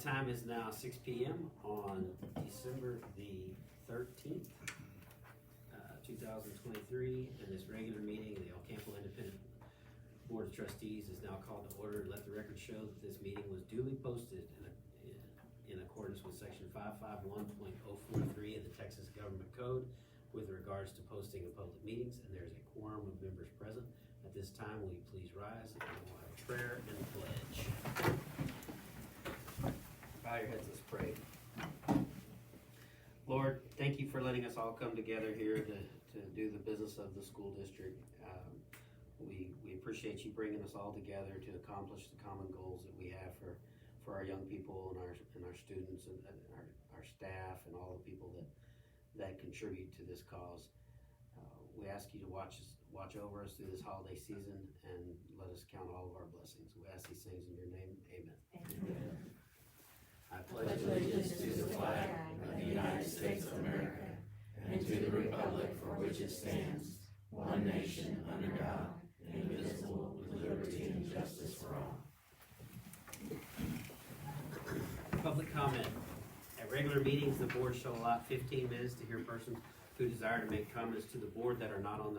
time is now 6 p.m. on December the 13th, 2023, and this regular meeting of the El Campo Independent Board of Trustees is now called to order. Let the record show that this meeting was duly posted in accordance with section 551.043 of the Texas Government Code with regards to posting of public meetings, and there's a quorum of members present. At this time, will you please rise, and we'll have a prayer and a pledge. Bow your heads, let's pray. Lord, thank you for letting us all come together here to do the business of the school district. We appreciate you bringing us all together to accomplish the common goals that we have for our young people and our students and our staff and all the people that contribute to this cause. We ask you to watch over us through this holiday season and let us count all of our blessings. We ask these things in your name. Amen. Amen. I pledge allegiance to the flag of the United States of America and to the republic for which it stands, one nation under God, indivisible, with liberty and justice for all. Public comment. At regular meetings, the board shall allot 15 minutes to hear persons who desire to make comments to the board that are not on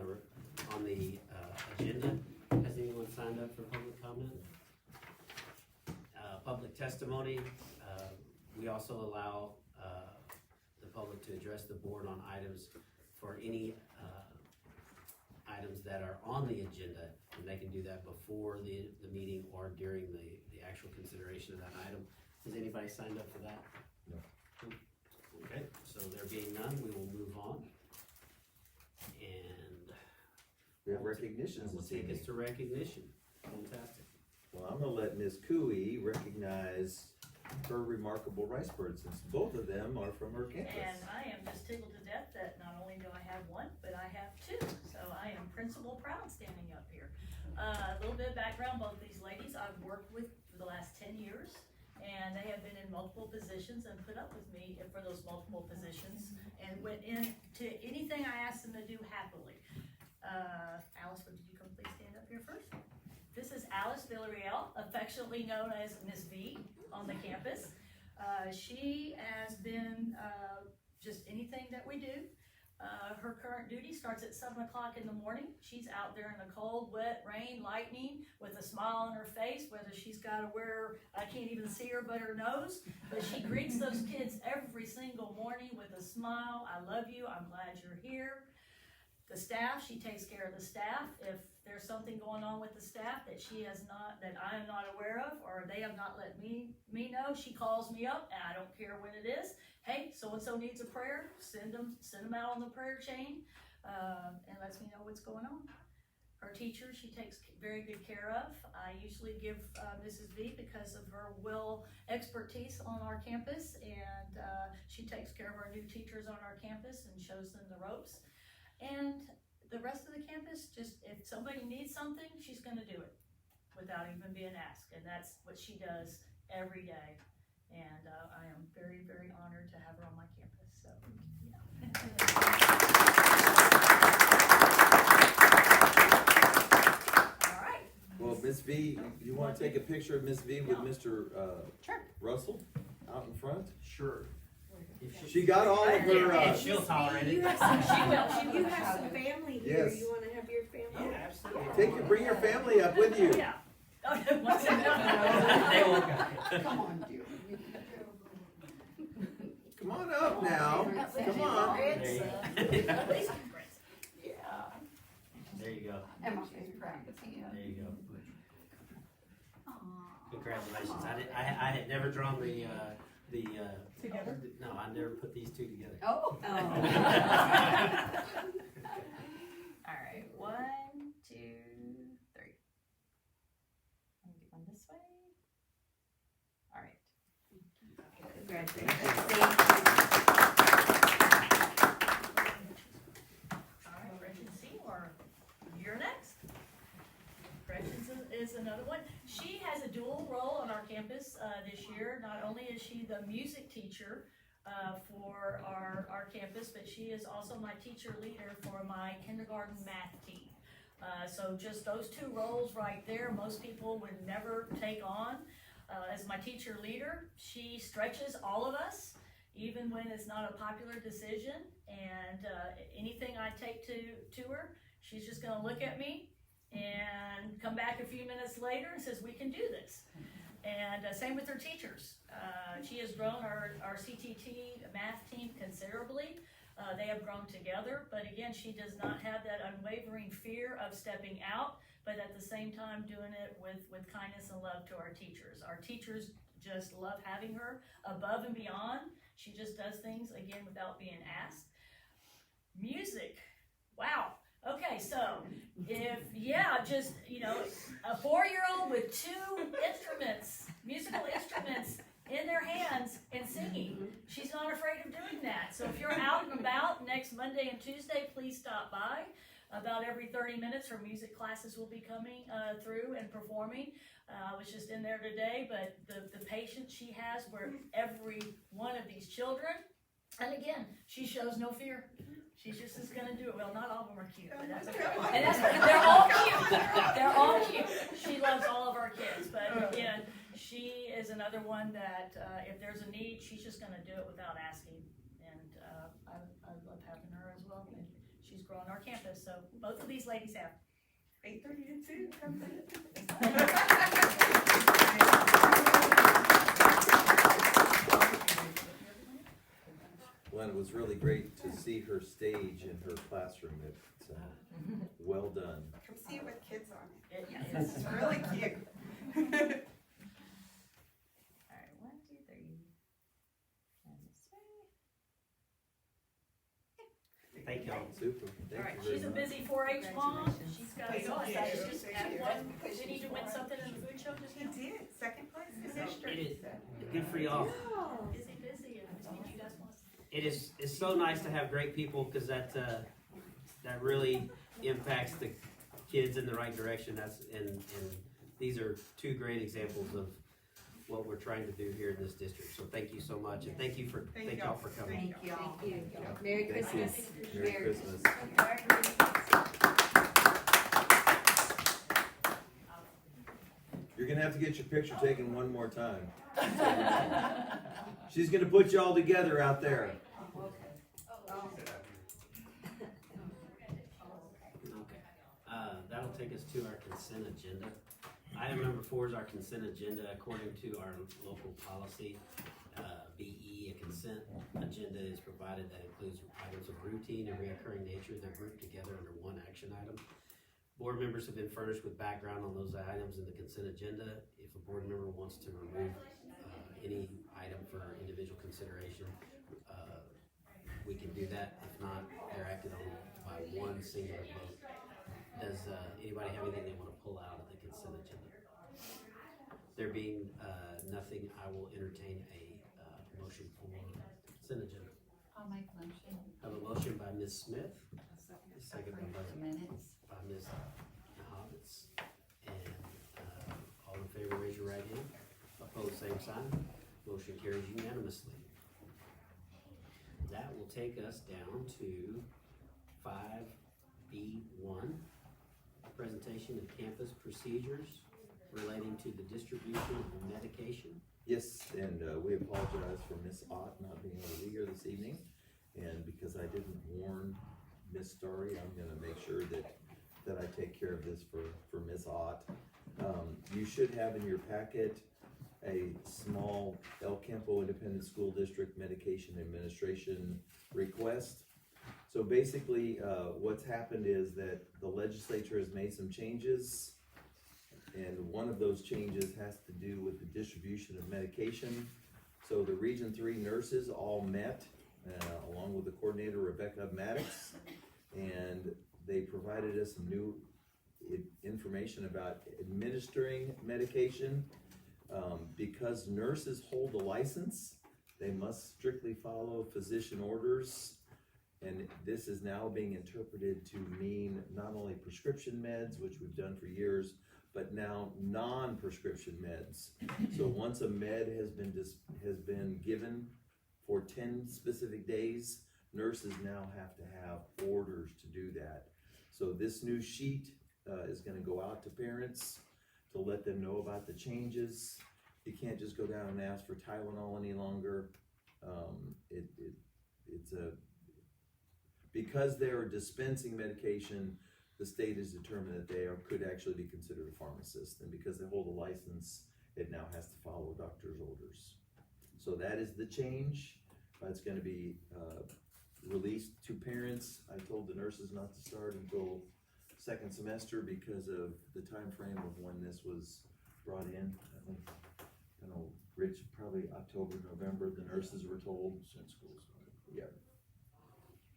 the agenda. Has anyone signed up for public comment? Public testimony. We also allow the public to address the board on items for any items that are on the agenda, and they can do that before the meeting or during the actual consideration of that item. Has anybody signed up for that? No. Okay, so there being none, we will move on. And we have recognitions. We'll take us to recognition. Fantastic. Well, I'm gonna let Ms. Cooey recognize her remarkable Ricebird, since both of them are from her campus. And I am just tickled to death that not only do I have one, but I have two. So I am principal proud standing up here. A little bit of background, both these ladies I've worked with for the last 10 years. And they have been in multiple positions and put up with me for those multiple positions and went into anything I asked them to do happily. Alice, would you come please stand up here first? This is Alice Villarreal, affectionately known as Miss V on the campus. She has been just anything that we do. Her current duty starts at 7 o'clock in the morning. She's out there in the cold, wet, rain, lightning with a smile on her face, whether she's got to wear, I can't even see her but her nose, but she greets those kids every single morning with a smile. I love you. I'm glad you're here. The staff, she takes care of the staff. If there's something going on with the staff that that I am not aware of, or they have not let me know, she calls me up, and I don't care when it is. Hey, so-and-so needs a prayer, send them out on the prayer chain, and lets me know what's going on. Her teacher, she takes very good care of. I usually give Mrs. V because of her expertise on our campus, and she takes care of our new teachers on our campus and shows them the ropes. And the rest of the campus, just if somebody needs something, she's going to do it without even being asked. And that's what she does every day. And I am very, very honored to have her on my campus. So, yeah. All right. Well, Miss V, you want to take a picture of Miss V with Mr. Sure. Russell out in front? Sure. She got all of her. She'll tolerate it. She will. You have some family here. Yes. You want to have your family? Yeah, absolutely. Bring your family up with you. Yeah. One second. They won't go. Come on, dear. Come on up now. Come on. There you go. Yeah. There you go. And my favorite practice. There you go. Congratulations. I had never drawn the Together? No, I never put these two together. Oh. All right, 1, 2, 3. I'm gonna get one this way. All right. Congratulations. All right, Gretchen Seymour, you're next. Gretchen is another one. She has a dual role on our campus this year. Not only is she the music teacher for our campus, but she is also my teacher leader for my kindergarten math team. So just those two roles right there, most people would never take on. As my teacher leader, she stretches all of us, even when it's not a popular decision. And anything I take to her, she's just gonna look at me and come back a few minutes later and says, we can do this. And same with her teachers. She has grown our CTT math team considerably. They have grown together, but again, she does not have that unwavering fear of stepping out, but at the same time doing it with kindness and love to our teachers. Our teachers just love having her above and beyond. She just does things, again, without being asked. Music, wow. Okay, so just, a 4-year-old with 2 instruments, musical instruments in their hands and singing. She's not afraid of doing that. So if you're out and about next Monday and Tuesday, please stop by. About every 30 minutes, her music classes will be coming through and performing. I was just in there today, but the patience she has for every one of these children, and again, she shows no fear. She's just gonna do it. Well, not all of them are cute, but that's okay. And they're all cute. They're all cute. She loves all of our kids, but again, she is another one that if there's a need, she's just gonna do it without asking. And I love having her as well. And she's grown our campus, so both of these ladies have. 8:32. Well, it was really great to see her stage in her classroom. It's well done. Come see it with kids on it. It's It's really cute. All right, 1, 2, 3. And this way. Thank y'all. Super. Thank All right, you very she's a much. busy 4-H mom. She's got Thank so you. excited. She's Thank had you. one. Did he win something in the food show just He now? did, second place in It history. is good for y'all. Busy, and you guys want to. It's so nice to have great people, because that really impacts the kids in the right direction. And these are 2 great examples of what we're trying to do here in this district. So thank you so much, and thank y'all for coming. Thank y'all. Thank you. Merry Thank you. Christmas. Merry Christmas. You're gonna have to get your picture taken one more time. She's gonna put you all together out there. Okay. That'll take us to our consent agenda. Item number 4 is our consent agenda. According to our local policy, BE, a consent agenda is provided that includes items of routine and reoccurring nature. They're grouped together under one action item. Board members have been furnished with background on those items in the consent agenda. If a board member wants to remove any item for individual consideration, we can do that. If not, they're acted on by one singular vote. Does anybody have anything they want to pull out of the consent agenda? There being nothing, I will entertain a motion for consent agenda. I'll make a motion. I have a motion by Ms. Smith, second by The minutes. Ms. Hobbits, and all in favor, raise your right hand. Opposed, same sign. Motion carries unanimously. That will take us down to 5B1, presentation of campus procedures relating to the distribution of medication. Yes, and we apologize for Miss Ott not being able to be here this evening. And because I didn't warn Miss Starry, I'm gonna make sure that I take care of this for Miss Ott. You should have in your packet a small El Campo Independent School District Medication Administration request. So basically, what's happened is that the legislature has made some changes, and one of those changes has to do with the distribution of medication. So the Region 3 nurses all met, along with the coordinator, Rebecca Maddox, and they provided us some new information about administering medication. Because nurses hold a license, they must strictly follow physician orders. And this is now being interpreted to mean not only prescription meds, which we've done for years, but now non-prescription meds. So once a med has been given for 10 specific days, nurses now have to have orders to do that. So this new sheet is gonna go out to parents to let them know about the changes. you can't just go down and ask for Tylenol any longer. Because they're dispensing medication, the state has determined that they could actually be considered a pharmacist, and because they hold a license, it now has to follow doctor's orders. So that is the change. It's gonna be, released to parents. I told the nurses not to start until second semester because of the time frame of when this was brought in. I know, Rich, probably October, November, the nurses were told. Since school started. Yeah.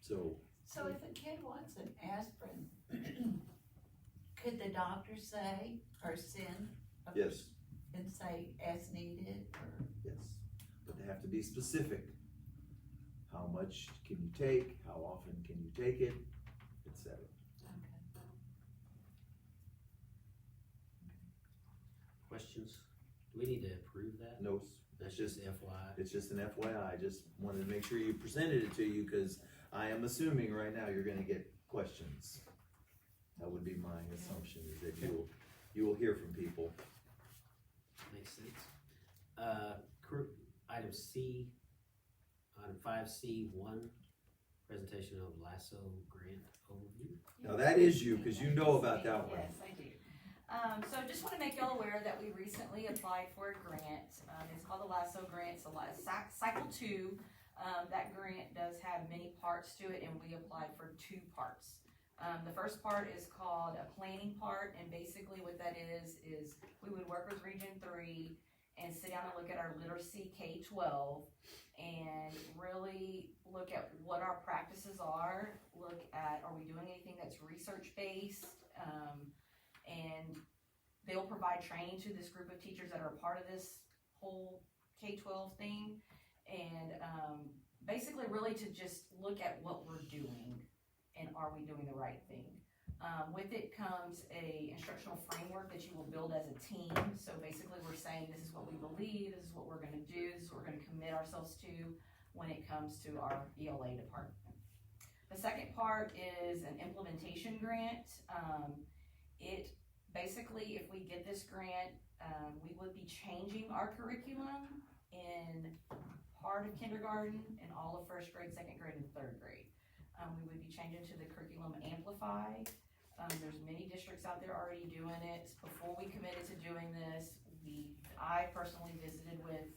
So, So if a kid wants an aspirin, could the doctor say, or send? yes, And say as needed, or? yes, but they have to be specific. How much can you take? How often can you take it? Etc. Questions? Do we need to approve that? No, That's just FYI. it's just an FYI. I just wanted to make sure you presented it to you because I am assuming right now you're gonna get questions. That would be my assumption, is that you will hear from people. Makes sense. Item C, item 5C1, presentation of Laso grant overview. Now that is you, because you know about that one. Yes, I do. So just want to make y'all aware that we recently applied for a grant. It's called the Laso grant. It's a cycle 2. That grant does have many parts to it, and we applied for 2 parts. The first part is called a planning part, and basically what that is we would work with Region 3 and sit down and look at our literacy K-12 and really look at what our practices are, look at are we doing anything that's research-based, and they'll provide training to this group of teachers that are a part of this whole K-12 thing, and basically really to just look at what we're doing and are we doing the right thing. With it comes a instructional framework that you will build as a team. So basically we're saying this is what we believe, this is what we're gonna do, this is what we're gonna commit ourselves to when it comes to our ELA department. The second part is an implementation grant. It basically, if we get this grant, we would be changing our curriculum in part of kindergarten and all of first grade, second grade, and third grade. We would be changing to the curriculum Amplify. There's many districts out there already doing it. Before we committed to doing this, I personally visited with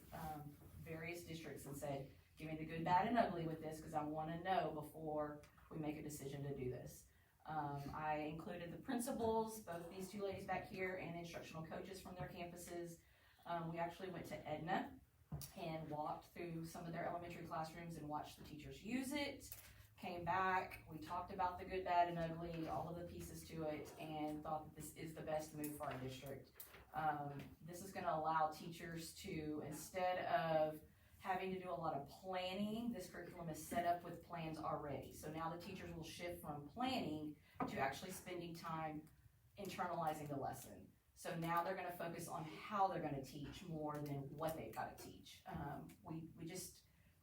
various districts and said, give me the good, bad, and ugly with this because I want to know before we make a decision to do this. I included the principals, both these 2 ladies back here, and instructional coaches from their campuses. We actually went to Edna and walked through some of their elementary classrooms and watched the teachers use it. Came back, we talked about the good, bad, and ugly, all of the pieces to it, and thought that this is the best move for our district. This is gonna allow teachers to, instead of having to do a lot of planning, this curriculum is set up with plans already. So now the teachers will shift from planning to actually spending time internalizing the lesson. So now they're gonna focus on how they're gonna teach more than what they've gotta teach. We just,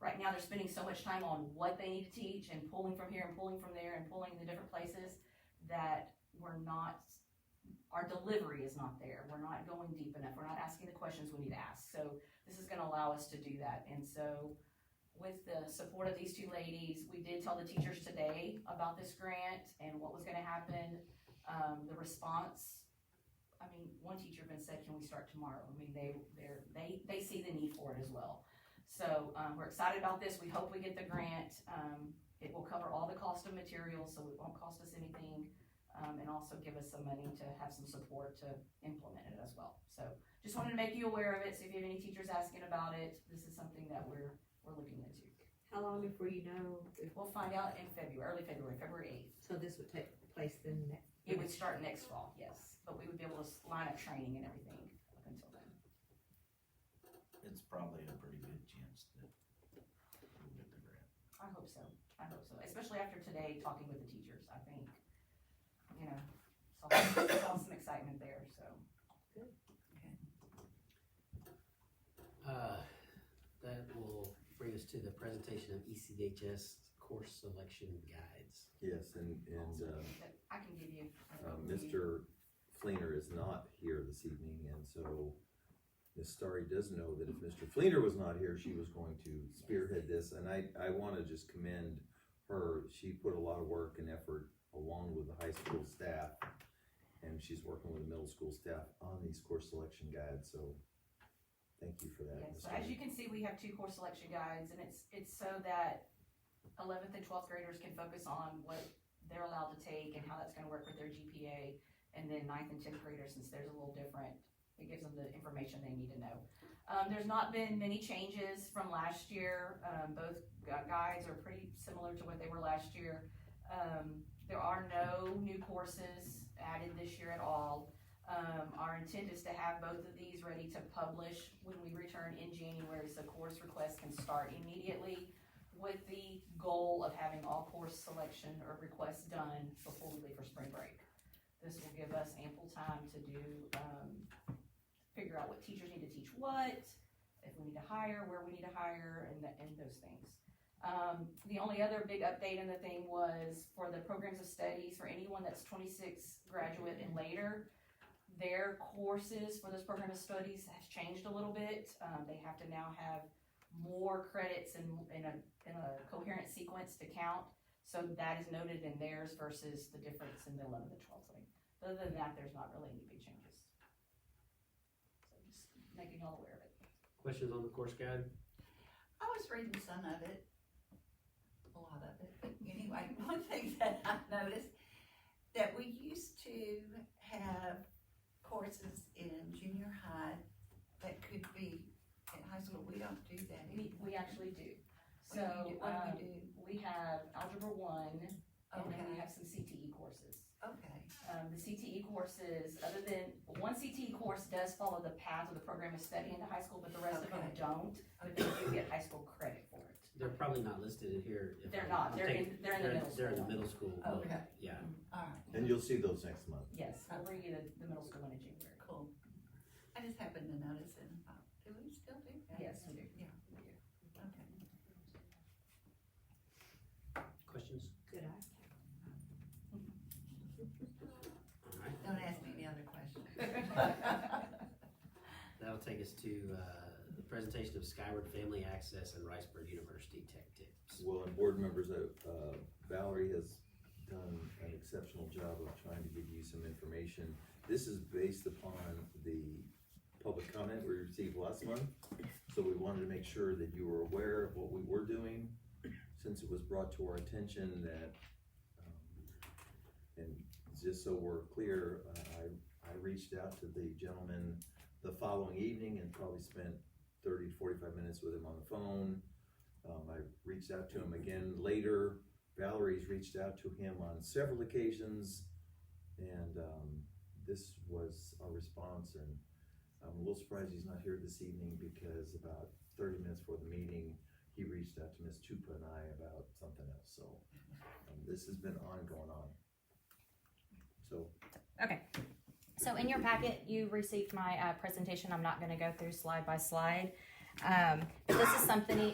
right now they're spending so much time on what they need to teach and pulling from here and pulling from there and pulling in the different places that our delivery is not there. We're not going deep enough. We're not asking the questions we need to ask. So this is gonna allow us to do that. And so with the support of these 2 ladies, we did tell the teachers today about this grant and what was gonna happen. The response, I mean, one teacher even said, can we start tomorrow? I mean, they see the need for it as well. So we're excited about this. We hope we get the grant. It will cover all the cost of materials, so it won't cost us anything, and also give us some money to have some support to implement it as well. So just wanted to make you aware of it. So if you have any teachers asking about it, this is something that we're looking into. How long before you know? We'll find out in early February, February 8th. So this would take place then next? It would start next fall, yes, but we would be able to line up training and everything up until then. It's probably a pretty good chance that we'll get the grant. I hope so, especially after today, talking with the teachers, I think, saw some excitement there, so. That will bring us to the presentation of ECHS course selection guides. Yes, and I can give you. Mr. Fleener is not here this evening, and so Ms. Starry does know that if Mr. Fleener was not here, she was going to spearhead this, and I wanna just commend her. She put a lot of work and effort along with the high school staff, and she's working with the middle school staff on these course selection guides, so thank you for that. Yes, Ms. so as Starry. you can see, we have 2 course selection guides, and it's so that 11th and 12th graders can focus on what they're allowed to take and how that's gonna work with their GPA, and then 9th and 10th graders, since there's a little different, it gives them the information they need to know. There's not been many changes from last year. Both guides are pretty similar to what they were last year. There are no new courses added this year at all. Our intent is to have both of these ready to publish when we return in January, so course requests can start immediately, with the goal of having all course selection or requests done before we leave for spring break. This will give us ample time to do, figure out what teachers need to teach what, if we need to hire, where we need to hire, and those things. The only other big update in the thing was for the programs of studies, for anyone that's 26 graduate and later, their courses for those program of studies has changed a little bit. They have to now have more credits in a coherent sequence to count. So that is noted in theirs versus the difference in the 11th and 12th grade. Other than that, there's not really any big changes. So just making y'all aware of it. Questions on the course guide? I was reading some of it, a lot of it, but anyway, one thing that I noticed, that we used to have courses in junior high that could be in high school. We don't do that anymore. We actually do. What do you do? What do you do? We have Algebra 1, and then we Okay. have some CTE courses. Okay, The CTE courses, other than, one CTE course does follow the path of the program of study into high school, but the rest of them Okay. don't, but they do get high school credit for it. They're probably not listed in here. if They're I'm- not. I'm They're thinking- in the middle They're in the school. middle school. but, Okay. Yeah. all right, And you'll see those next month. Yes, we'll bring you the middle school one in January. cool. I just happened to notice it and thought, do we still do that? Yes, we do. Yeah, we do. Okay. Questions? Good eye. All right. Don't ask me any other questions. That'll take us to, the presentation of Skyward Family Access and Ricebird University Tech Tips. Well, and board members, Valerie has done an exceptional job of trying to give you some information. This is based upon the public comment we received last month, so we wanted to make sure that you were aware of what we were doing, since it was brought to our attention that, and just so we're clear, I reached out to the gentleman the following evening and probably spent 30 to 45 minutes with him on the phone. I reached out to him again later. Valerie's reached out to him on several occasions, and this was our response. And I'm a little surprised he's not here this evening, because about 30 minutes before the meeting, he reached out to Ms. Tupa and I about something else. So this has been going on. So Okay, so in your packet, you received my presentation. I'm not gonna go through slide by slide. This is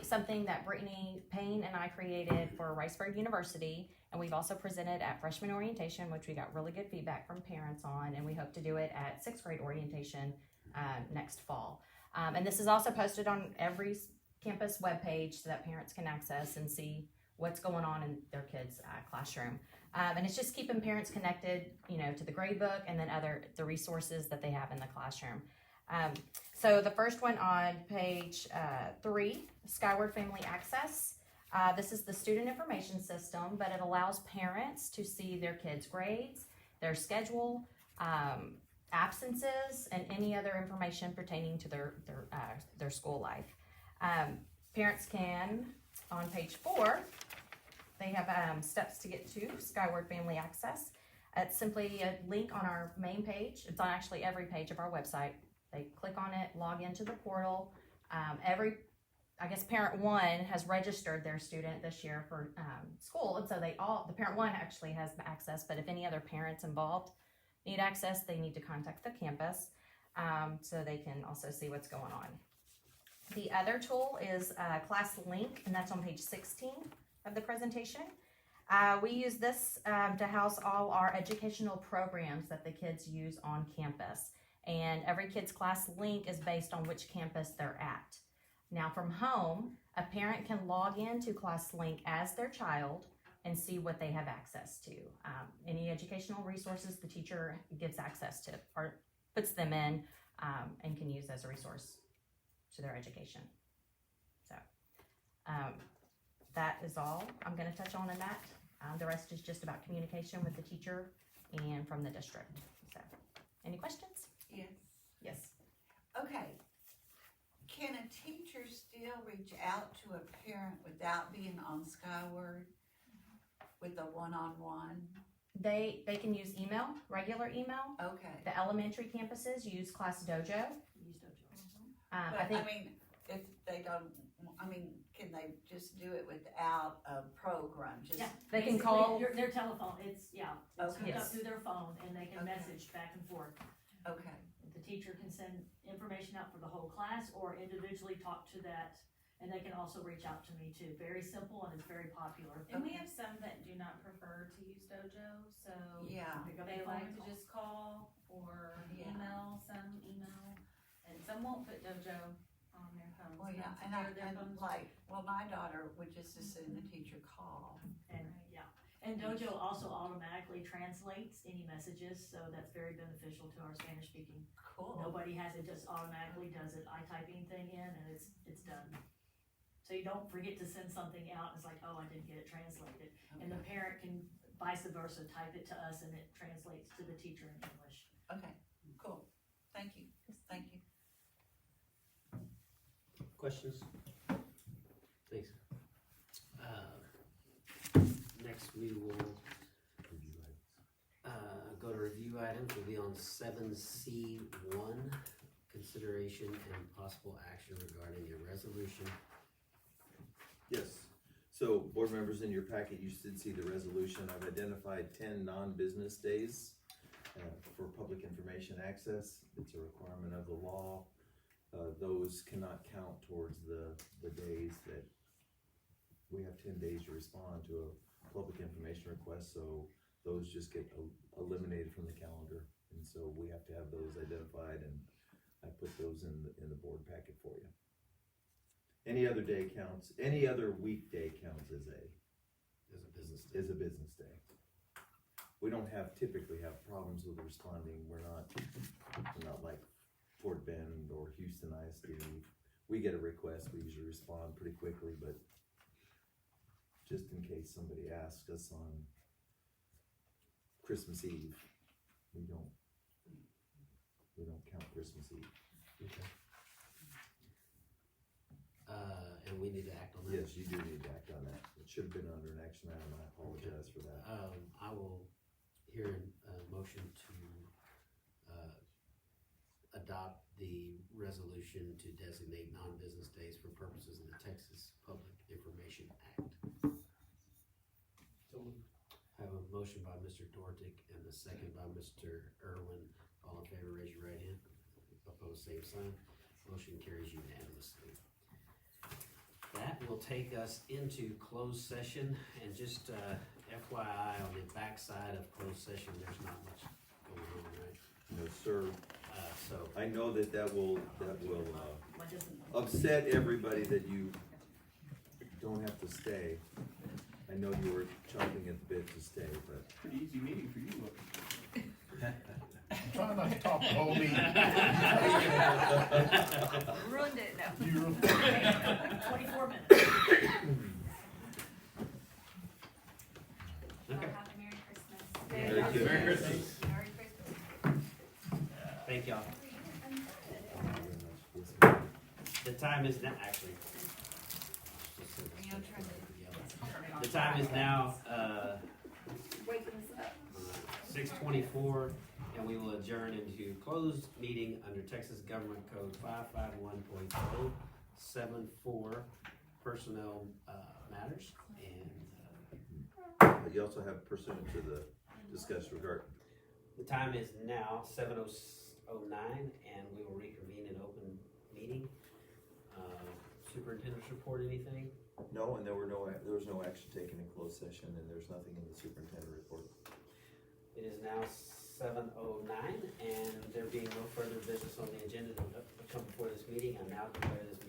something that Brittany Payne and I created for Ricebird University, and we've also presented at freshman orientation, which we got really good feedback from parents on, and we hope to do it at 6th grade orientation next fall. And this is also posted on every campus webpage so that parents can access and see what's going on in their kids' classroom. And it's just keeping parents connected, to the grade book and then the resources that they have in the classroom. So the first one on page 3, Skyward Family Access. This is the student information system, but it allows parents to see their kids' grades, their schedule, absences, and any other information pertaining to their school life. Parents can, on page 4, they have steps to get to Skyward Family Access. It's simply a link on our main page. It's on actually every page of our website. They click on it, log into the portal. Parent 1 has registered their student this year for school, and so the parent 1 actually has access, but if any other parents involved need access, they need to contact the campus so they can also see what's going on. The other tool is Class Link, and that's on page 16 of the presentation. We use this to house all our educational programs that the kids use on campus. and every kid's class link is based on which campus they're at. Now from home, a parent can log into ClassLink as their child and see what they have access to. Any educational resources the teacher gives access to or puts them in and can use as a resource to their education. So that is all I'm going to touch on in that. The rest is just about communication with the teacher and from the district. So, any questions? Yes. Yes. Okay. Can a teacher still reach out to a parent without being on Skyward with a one-on-one? They can use email, regular email. Okay. The elementary campuses use Class Dojo. But I think if they don't, can they just do it without a program? Just Yeah. they can Basically, call. their telephone, it's hooked up Yes. through their phone, and they can Okay. message back and forth. Okay. The teacher can send information out for the whole class, or individually talk to that, and they can also reach out to me too. Very simple, and it's very popular. And we have some that do not prefer to use Dojo, so Yeah. Pick up they the phone like and to call. just call or Yeah. email, and some won't put Dojo on their phones. Well, yeah, That's and their phones. my daughter would just as soon the teacher call. And Dojo also automatically translates any messages, so that's very beneficial to our Spanish speaking. Cool. Nobody has it, just automatically does it. I type anything in and it's done. So you don't forget to send something out, it's like, oh, I didn't get it translated. And the parent can vice versa, type it to us and it translates to the teacher in English. Okay, cool. Thank you. Thank you. Questions? Thanks. Next we will go to review items. We'll be on 7C1, consideration and possible action regarding a resolution. Yes, so board members, in your packet, you should see the resolution. I've identified 10 non-business days for public information access. It's a requirement of the law. Those cannot count towards the days that we have 10 days to respond to a public information request, so those just get eliminated from the calendar. And so we have to have those identified, and I put those in the board packet for you. Any other day counts, any other weekday counts as a business day. We don't typically have problems with responding. We're not like Fort Bend or Houston ISD. We get a request, we usually respond pretty quickly, but just in case somebody asks us on Christmas Eve, we don't count Christmas Eve. Okay. And we need to act on that? Yes, you do need to act on that. It should have been under an action item, I apologize for that. I will hear a motion to adopt the resolution to designate non-business days for purposes of the Texas Public Information Act. I have a motion by Mr. Dortick and a second by Mr. Irwin. All in favor, raise your right hand. Opposed, same sign. Motion carries unanimously. That will take us into closed session, and just FYI, on the back side of closed session, there's not much going on, right? No, sir. So I know that will What doesn't, upset everybody that you don't have to stay. I know you were chomping at the bit to stay, but. Pretty easy meeting for you, look. Try not to talk the whole meeting. Ruined it, no. You 24 minutes. Okay. Have a Merry Christmas. Merry Christmas. Merry Christmas. Merry Christmas. Thank y'all. The time is now, actually. The time is now, Waking us up. 6:24, and we will adjourn into closed meeting under Texas Government Code 551.074, personnel matters, and You also have pursuant to the discussed regard. the time is now 7:09, and we will reconvene in open meeting. Superintendent's report, anything? No, and there was no action taken in closed session, and there's nothing in the superintendent report. It is now 7:09, and there being no further business on the agenda to come before this meeting, I now declare this